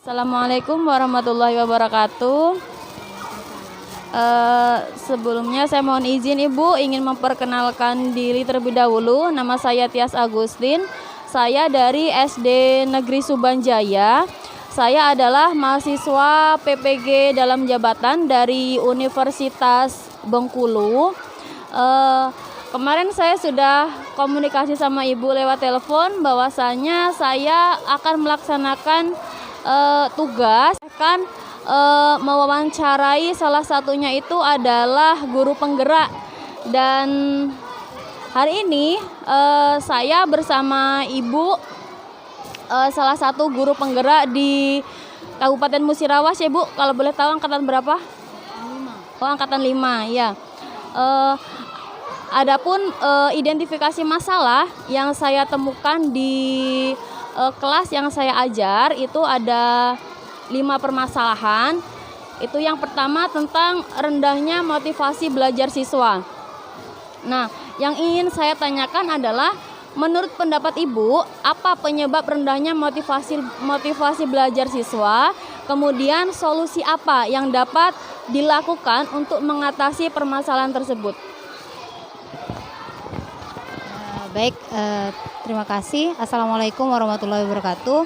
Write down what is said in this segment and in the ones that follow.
Assalamualaikum warahmatullahi wabarakatuh. Sebelumnya saya mohon izin Ibu ingin memperkenalkan diri terlebih dahulu. Nama saya Tias Agustin. Saya dari SD Negeri Subanjaya. Saya adalah mahasiswa PPG dalam jabatan dari Universitas Bengkulu. Kemarin saya sudah komunikasi sama Ibu lewat telepon bahwasanya saya akan melaksanakan tugas mewawancarai, salah satunya itu adalah guru penggerak. Dan hari ini saya bersama Ibu salah satu guru penggerak di Kabupaten Musirawas ya Bu. Kalau boleh tahu angkatan berapa? 5. Oh, angkatan 5 ya. Adapun identifikasi masalah yang saya temukan di kelas yang saya ajar itu ada 5 permasalahan. Itu yang pertama tentang rendahnya motivasi belajar siswa. Nah, yang ingin saya tanyakan adalah menurut pendapat Ibu, apa penyebab rendahnya motivasi belajar siswa? Kemudian solusi apa yang dapat dilakukan untuk mengatasi permasalahan tersebut? Baik, terima kasih. Assalamualaikum warahmatullahi wabarakatuh.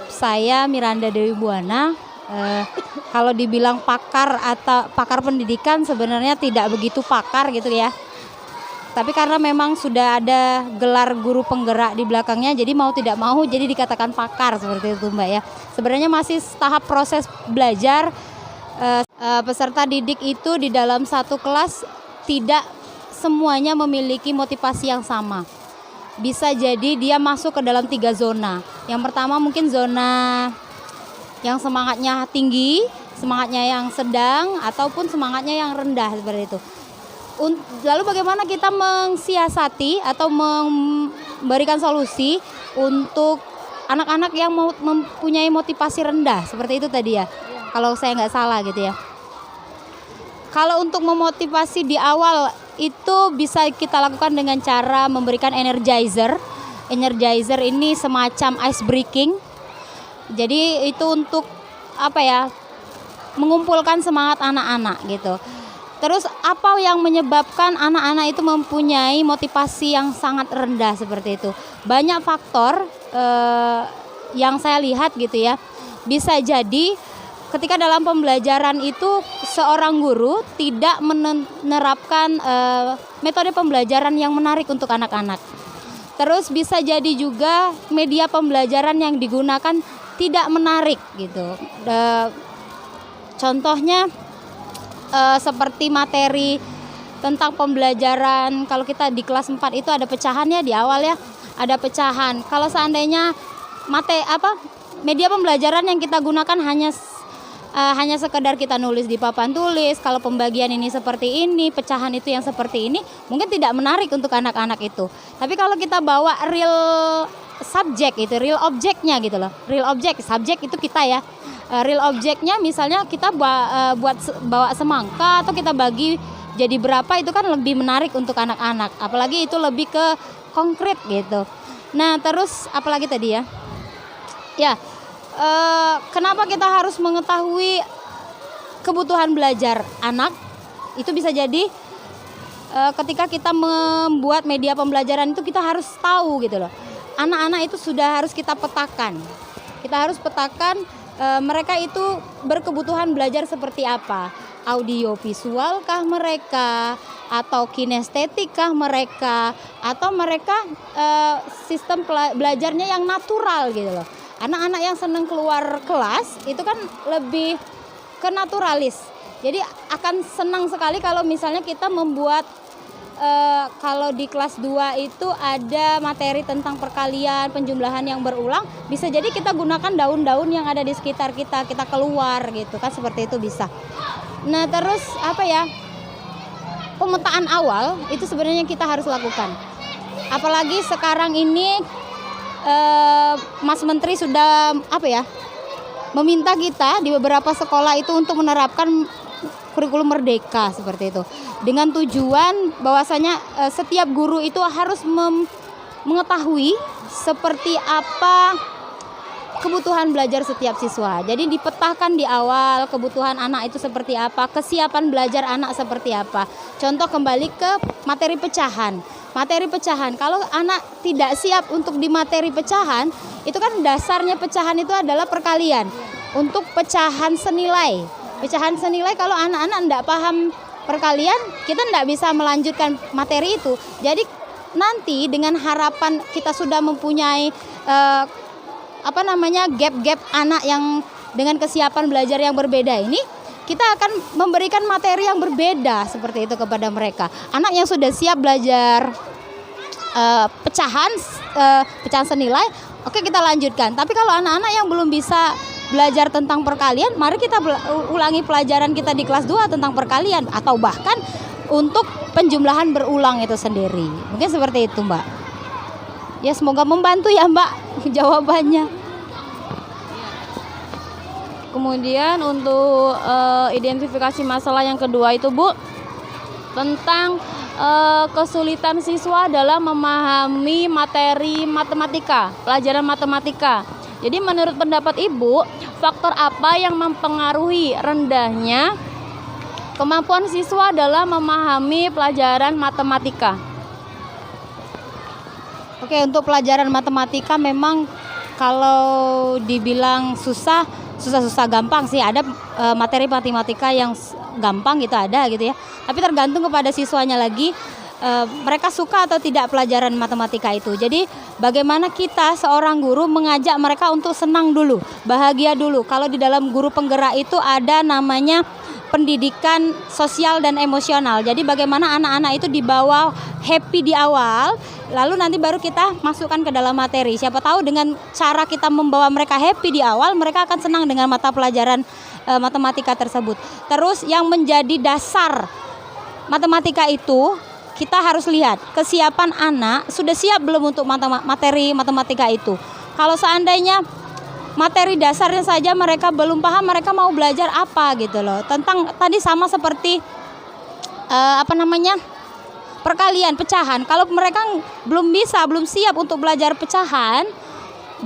Saya Miranda Dewi Buana. Kalau dibilang pakar atau pakar pendidikan sebenarnya tidak begitu pakar gitu ya. Tapi karena memang sudah ada gelar guru penggerak di belakangnya, jadi mau tidak mau jadi dikatakan pakar seperti itu Mbak ya. Sebenarnya masih tahap proses belajar. Peserta didik itu di dalam satu kelas tidak semuanya memiliki motivasi yang sama. Bisa jadi dia masuk ke dalam 3 zona. Yang pertama mungkin zona yang semangatnya tinggi, semangatnya yang sedang, ataupun semangatnya yang rendah seperti itu. Lalu bagaimana kita mensiasati atau memberikan solusi untuk anak-anak yang mempunyai motivasi rendah seperti itu tadi ya. Kalau saya nggak salah gitu ya. Kalau untuk memotivasi di awal itu bisa kita lakukan dengan cara memberikan energizer. Energizer ini semacam ice breaking. Jadi itu untuk mengumpulkan semangat anak-anak gitu. Terus apa yang menyebabkan anak-anak itu mempunyai motivasi yang sangat rendah seperti itu? Banyak faktor yang saya lihat gitu ya. Bisa jadi ketika dalam pembelajaran itu seorang guru tidak menerapkan metode pembelajaran yang menarik untuk anak-anak. Terus bisa jadi juga media pembelajaran yang digunakan tidak menarik gitu. Contohnya seperti materi tentang pembelajaran, kalau kita di kelas 4 itu ada pecahannya di awal ya, ada pecahan. Kalau seandainya media pembelajaran yang kita gunakan hanya sekedar kita nulis di papan tulis, kalau pembagian ini seperti ini, pecahan itu yang seperti ini, mungkin tidak menarik untuk anak-anak itu. Tapi kalau kita bawa real subjek itu, real objeknya gitu loh. Real objek, subjek itu kita ya. Real objeknya misalnya kita bawa semangka atau kita bagi jadi berapa, itu kan lebih menarik untuk anak-anak. Apalagi itu lebih ke konkret gitu. Nah, terus apalagi tadi ya? Ya. Kenapa kita harus mengetahui kebutuhan belajar anak? Itu bisa jadi ketika kita membuat media pembelajaran itu kita harus tahu gitu loh. Anak-anak itu sudah harus kita petakan. Kita harus petakan mereka itu berkebutuhan belajar seperti apa. Audio visual kah mereka, atau kinestetik kah mereka, atau mereka sistem belajarnya yang natural gitu loh. Anak-anak yang senang keluar kelas itu kan lebih ke naturalis. Jadi akan senang sekali kalau misalnya kita membuat kalau di kelas 2 itu ada materi tentang perkalian, penjumlahan yang berulang, bisa jadi kita gunakan daun-daun yang ada di sekitar kita keluar gitu kan, seperti itu bisa. Nah, terus pemetaan awal itu sebenarnya kita harus lakukan. Apalagi sekarang ini Mas Menteri sudah meminta kita di beberapa sekolah itu untuk menerapkan kurikulum merdeka seperti itu, dengan tujuan bahwasanya setiap guru itu harus mengetahui seperti apa kebutuhan belajar setiap siswa. Jadi dipetakan di awal kebutuhan anak itu seperti apa, kesiapan belajar anak seperti apa. Contoh kembali ke materi pecahan. Materi pecahan, kalau anak tidak siap untuk di materi pecahan, itu kan dasarnya pecahan itu adalah perkalian. Untuk pecahan senilai. Pecahan senilai kalau anak-anak tidak paham perkalian, kita tidak bisa melanjutkan materi itu. Jadi nanti dengan harapan kita sudah mempunyai gap-gap anak yang dengan kesiapan belajar yang berbeda ini, kita akan memberikan materi yang berbeda seperti itu kepada mereka. Anak yang sudah siap belajar pecahan senilai, oke, kita lanjutkan. Tapi kalau anak-anak yang belum bisa belajar tentang perkalian, mari kita ulangi pelajaran kita di kelas 2 tentang perkalian, atau bahkan untuk penjumlahan berulang itu sendiri. Mungkin seperti itu, Mbak. Ya, semoga membantu ya, Mbak, jawabannya. Kemudian untuk identifikasi masalah yang kedua itu, Bu, tentang kesulitan siswa dalam memahami materi matematika, pelajaran matematika. Jadi menurut pendapat Ibu, faktor apa yang mempengaruhi rendahnya kemampuan siswa dalam memahami pelajaran matematika? Oke, untuk pelajaran matematika memang kalau dibilang susah gampang sih. Ada materi matematika yang gampang gitu, ada gitu ya. Tapi tergantung kepada siswanya lagi, mereka suka atau tidak pelajaran matematika itu. Jadi bagaimana kita seorang guru mengajak mereka untuk senang dulu, bahagia dulu. Kalau di dalam guru penggerak itu ada namanya pendidikan sosial dan emosional. Jadi bagaimana anak-anak itu dibawa happy di awal, lalu nanti baru kita masukkan ke dalam materi. Siapa tahu dengan cara kita membawa mereka happy di awal, mereka akan senang dengan mata pelajaran matematika tersebut. Terus yang menjadi dasar matematika itu, kita harus lihat kesiapan anak sudah siap belum untuk materi matematika itu. Kalau seandainya materi dasarnya saja mereka belum paham, mereka mau belajar apa gitu loh. Tentang tadi sama seperti perkalian, pecahan. Kalau mereka belum siap untuk belajar pecahan,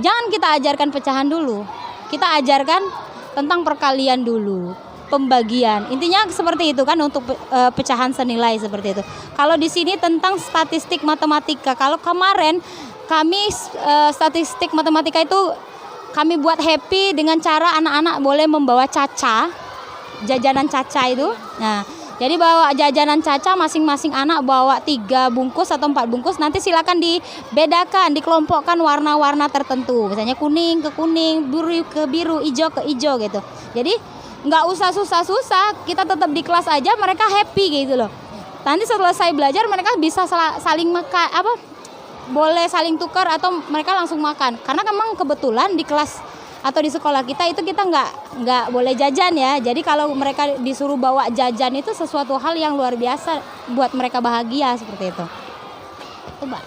jangan kita ajarkan pecahan dulu. Kita ajarkan tentang perkalian dulu, pembagian. Intinya seperti itu kan untuk pecahan senilai seperti itu. Kalau di sini tentang statistik matematika. Kalau kemarin kami statistik matematika itu kami buat happy dengan cara anak-anak boleh membawa jajanan caca itu. Nah, jadi bawa jajanan caca, masing-masing anak bawa 3 bungkus atau 4 bungkus. Nanti silakan dibedakan, dikelompokkan warna-warna tertentu. Misalnya kuning ke kuning, biru ke biru, hijau ke hijau gitu. Jadi nggak usah susah-susah, kita tetap di kelas aja, mereka happy gitu loh. Nanti setelah saya belajar mereka bisa saling makan, boleh saling tukar atau mereka langsung makan. Karena memang kebetulan di kelas atau di sekolah kita itu kita nggak boleh jajan ya. Jadi kalau mereka disuruh bawa jajan itu sesuatu hal yang luar biasa buat mereka bahagia seperti itu. Mbak.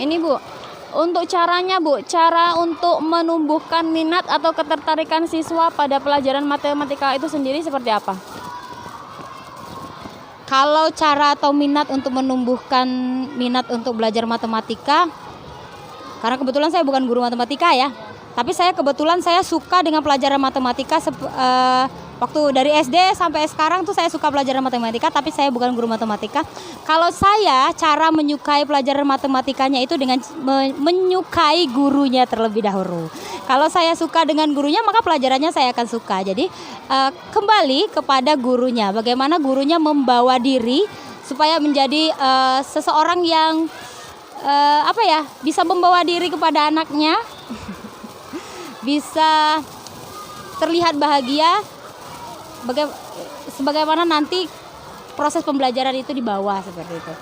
Ini Bu, untuk caranya Bu, cara untuk menumbuhkan minat atau ketertarikan siswa pada pelajaran matematika itu sendiri seperti apa? Kalau cara atau minat untuk menumbuhkan minat untuk belajar matematika, karena kebetulan saya bukan guru matematika ya, tapi saya kebetulan suka dengan pelajaran matematika waktu dari SD sampai sekarang tuh saya suka pelajaran matematika, tapi saya bukan guru matematika. Kalau saya cara menyukai pelajaran matematikanya itu dengan menyukai gurunya terlebih dahulu. Kalau saya suka dengan gurunya, maka pelajarannya saya akan suka. Jadi kembali kepada gurunya, bagaimana gurunya membawa diri supaya menjadi seseorang yang bisa membawa diri kepada anaknya, bisa terlihat bahagia, sebagaimana nanti proses pembelajaran itu dibawa seperti itu.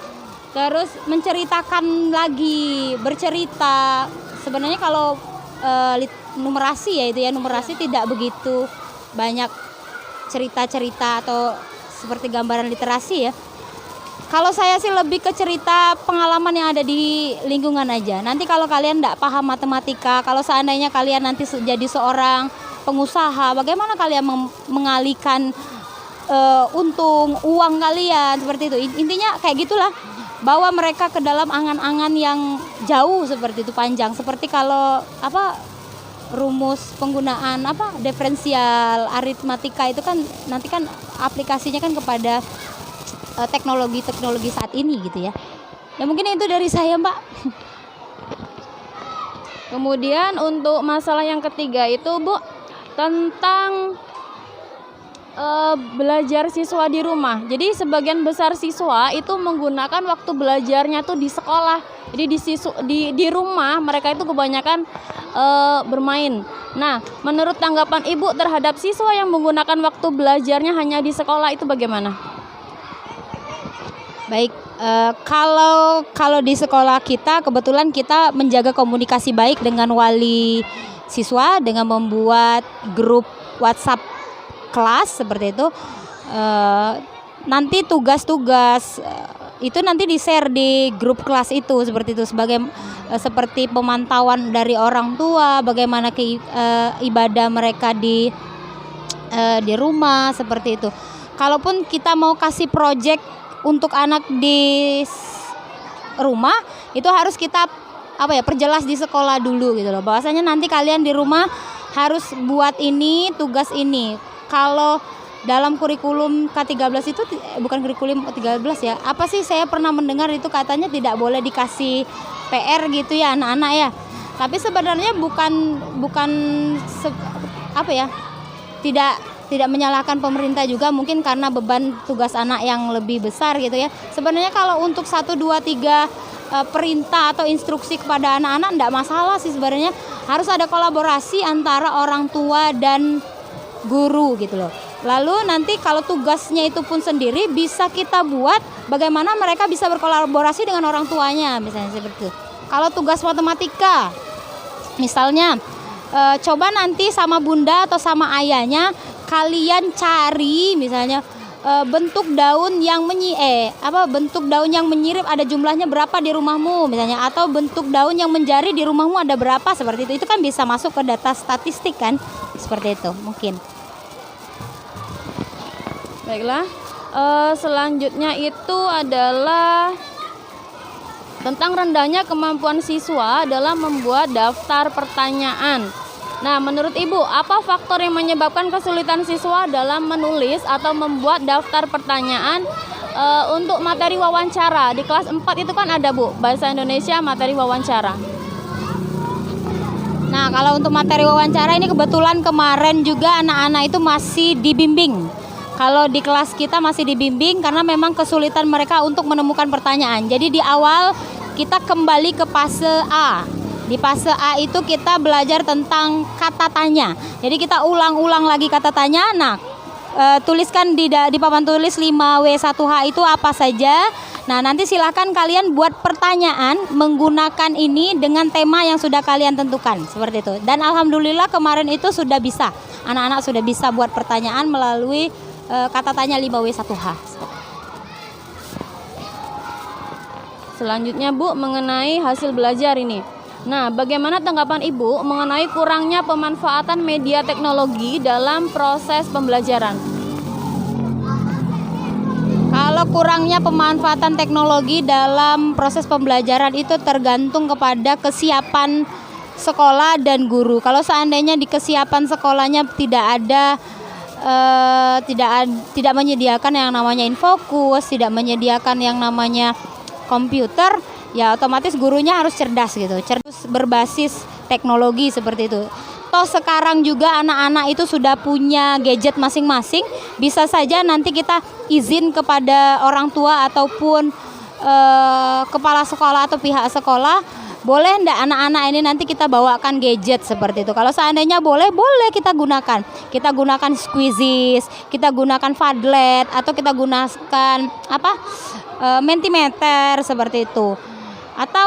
Terus menceritakan lagi, bercerita. Sebenarnya kalau numerasi ya itu ya, numerasi tidak begitu banyak cerita-cerita atau seperti gambaran literasi ya. Kalau saya sih lebih ke cerita pengalaman yang ada di lingkungan aja. Nanti kalau kalian tidak paham matematika, kalau seandainya kalian nanti jadi seorang pengusaha, bagaimana kalian mengalihkan untung, uang kalian seperti itu. Intinya kayak gitulah. bawa mereka ke dalam angan-angan yang jauh seperti itu, panjang. Seperti kalau rumus penggunaan diferensial aritmatika itu kan nanti kan aplikasinya kan kepada teknologi-teknologi saat ini gitu ya. Ya mungkin itu dari saya, Mbak. Kemudian untuk masalah yang ketiga itu Bu, tentang belajar siswa di rumah. Jadi sebagian besar siswa itu menggunakan waktu belajarnya tuh di sekolah. Jadi di rumah mereka itu kebanyakan bermain. Nah, menurut tanggapan Ibu terhadap siswa yang menggunakan waktu belajarnya hanya di sekolah itu bagaimana? Baik, kalau di sekolah kita kebetulan kita menjaga komunikasi baik dengan wali siswa dengan membuat grup WhatsApp kelas seperti itu. Nanti tugas-tugas itu nanti di-share di grup kelas itu seperti itu seperti pemantauan dari orang tua, bagaimana ibadah mereka di rumah seperti itu. Kalaupun kita mau kasih project untuk anak di rumah itu harus kita perjelas di sekolah dulu gitu loh. Bahwasanya nanti kalian di rumah harus buat ini, tugas ini. Kalau dalam kurikulum K13 itu bukan kurikulum 13 ya. Apa sih saya pernah mendengar itu katanya tidak boleh dikasih PR gitu ya anak-anak ya. Tapi sebenarnya tidak menyalahkan pemerintah juga, mungkin karena beban tugas anak yang lebih besar gitu ya. Sebenarnya kalau untuk 1 2 3 perintah atau instruksi kepada anak-anak enggak masalah sih sebenarnya. Harus ada kolaborasi antara orang tua dan guru gitu loh. Lalu nanti kalau tugasnya itu pun sendiri bisa kita buat bagaimana mereka bisa berkolaborasi dengan orang tuanya misalnya seperti itu. Kalau tugas matematika misalnya coba nanti sama bunda atau sama ayahnya kalian cari misalnya bentuk daun yang bentuk daun yang menyirip ada jumlahnya berapa di rumahmu misalnya, atau bentuk daun yang menjari di rumahmu ada berapa seperti itu. Itu kan bisa masuk ke data statistik kan seperti itu mungkin. Baiklah, selanjutnya itu adalah tentang rendahnya kemampuan siswa dalam membuat daftar pertanyaan. Nah, menurut Ibu, apa faktor yang menyebabkan kesulitan siswa dalam menulis atau membuat daftar pertanyaan untuk materi wawancara? Di kelas 4 itu kan ada Bu, Bahasa Indonesia materi wawancara. Nah, kalau untuk materi wawancara ini kebetulan kemarin juga anak-anak itu masih dibimbing. Kalau di kelas kita masih dibimbing karena memang kesulitan mereka untuk menemukan pertanyaan. Jadi di awal kita kembali ke fase A. Di fase A itu kita belajar tentang kata tanya. Jadi kita ulang-ulang lagi kata tanya. Nah, tuliskan di papan tulis 5W1H itu apa saja. Nah, nanti silakan kalian buat pertanyaan menggunakan ini dengan tema yang sudah kalian tentukan seperti itu. Dan alhamdulillah kemarin itu sudah bisa. Anak-anak sudah bisa buat pertanyaan melalui kata tanya 5W1H. Selanjutnya Bu, mengenai hasil belajar ini. Nah, bagaimana tanggapan Ibu mengenai kurangnya pemanfaatan media teknologi dalam proses pembelajaran? Kalau kurangnya pemanfaatan teknologi dalam proses pembelajaran itu tergantung kepada kesiapan sekolah dan guru. Kalau seandainya di kesiapan sekolahnya tidak menyediakan yang namanya infokus, tidak menyediakan yang namanya komputer, ya otomatis gurunya harus cerdas gitu, cerdas berbasis teknologi seperti itu. Toh sekarang juga anak-anak itu sudah punya gadget masing-masing, bisa saja nanti kita izin kepada orang tua ataupun kepala sekolah atau pihak sekolah, boleh enggak anak-anak ini nanti kita bawakan gadget seperti itu. Kalau seandainya boleh kita gunakan. Kita gunakan Squeezies, kita gunakan Padlet, atau kita gunakan Mentimeter seperti itu. Atau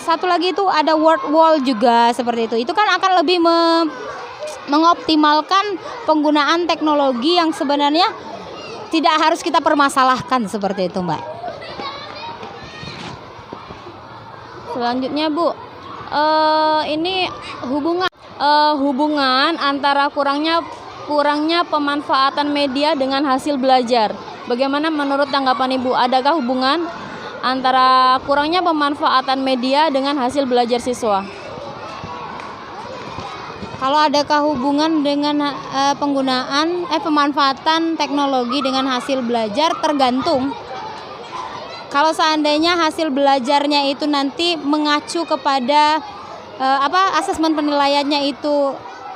satu lagi itu ada word wall juga seperti itu. Itu kan akan lebih mengoptimalkan penggunaan teknologi yang sebenarnya tidak harus kita permasalahkan seperti itu, Mbak. Selanjutnya Bu, ini hubungan antara kurangnya pemanfaatan media dengan hasil belajar. Bagaimana menurut tanggapan Ibu? Adakah hubungan antara kurangnya pemanfaatan media dengan hasil belajar siswa. Kalau adakah hubungan dengan pemanfaatan teknologi dengan hasil belajar? Tergantung. Kalau seandainya hasil belajarnya itu nanti mengacu kepada asesmen penilaiannya itu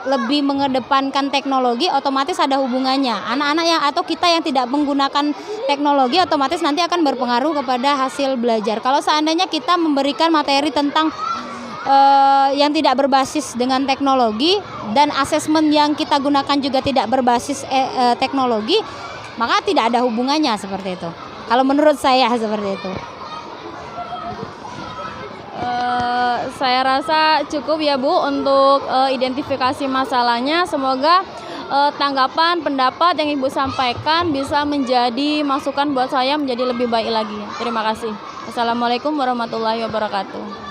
lebih mengedepankan teknologi, otomatis ada hubungannya. Anak-anak yang atau kita yang tidak menggunakan teknologi otomatis nanti akan berpengaruh kepada hasil belajar. Kalau seandainya kita memberikan materi tentang yang tidak berbasis dengan teknologi dan asesmen yang kita gunakan juga tidak berbasis teknologi, maka tidak ada hubungannya seperti itu. Kalau menurut saya seperti itu. Saya rasa cukup ya Bu untuk identifikasi masalahnya. Semoga tanggapan, pendapat yang Ibu sampaikan bisa menjadi masukan buat saya menjadi lebih baik lagi. Terima kasih. Assalamualaikum warahmatullahi wabarakatuh.